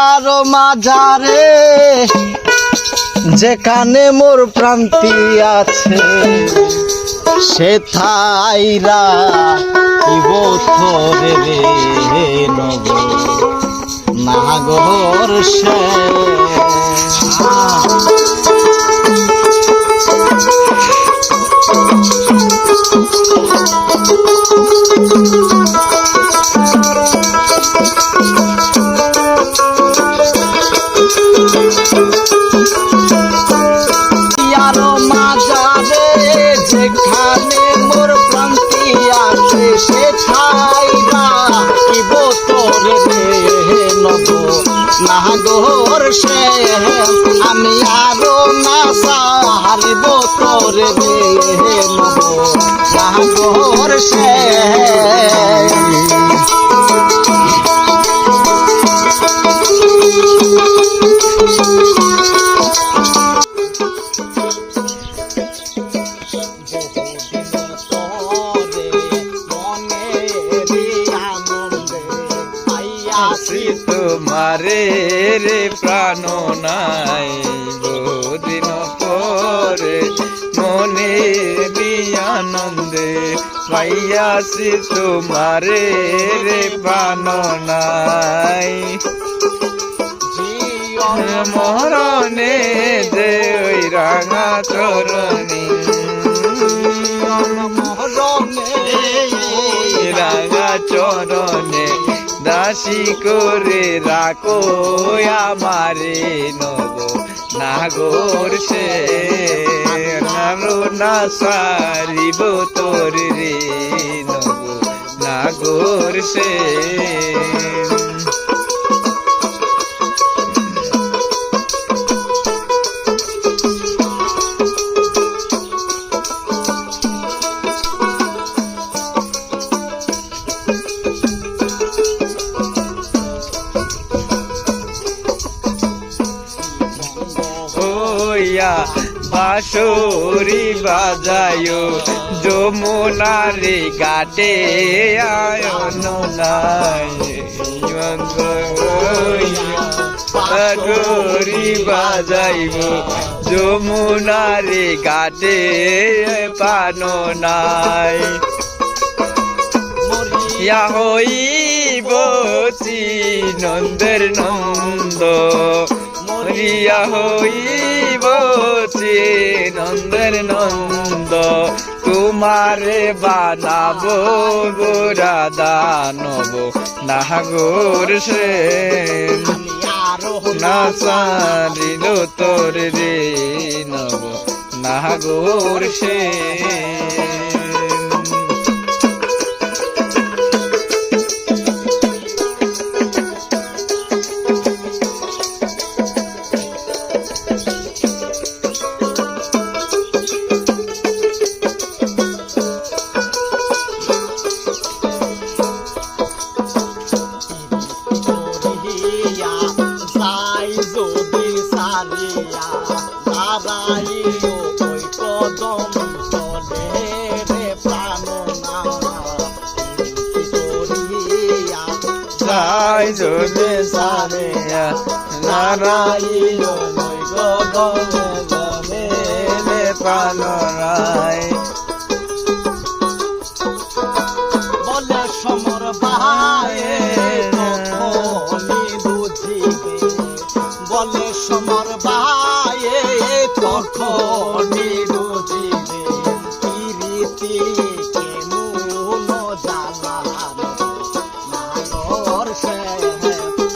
আর মাঝারে যেখানে মোর প্রান্তি আছে সেথাইরা ইবথরে রে নব নাগর সে যেখানে মোর প্রান্তি আছে সেথাইরা ইবতরে রে নব নাগর সে আমি আরো না সারিব তোরে রে নব নাগর সে তোমারে রে প্রাণ নাই বহুদিন পরে মনে আনন্দে পাইয়াছি তোমারে রে প্রাণ নাই মরণে যে ওই রাঙা চরণী রাঙা চরণে দাসী করে রাখো আমারে নব নাগর সে না সারিব তোর রে নব নাগর সে বাঁশরি বাজায়ো যমুনারে ঘাটে আয়ন নাই বাঁশরি বাজাইব যমুনারে ঘাটে পান নাই ইয়া হইব নন্দের নন্দ মরিয়া হইব নন্দের নন্দ তোমারে বানাবো গোরা দানব নাগর সে না সারিল তোর রে নব নাগর সে জোরে সারিয়া নারায়ণ গগনে পানরায় বলে সমর বাহায়ে তখনই বুঝিবে বলে সমর বাহায়ে তখনই বুঝিবে প্রীতি কেমন জ্বালা নাগর সে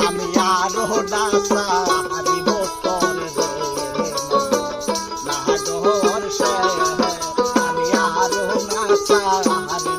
আমি আরো না সারিব তোর রে নাগর সে আমি আরো না সারিব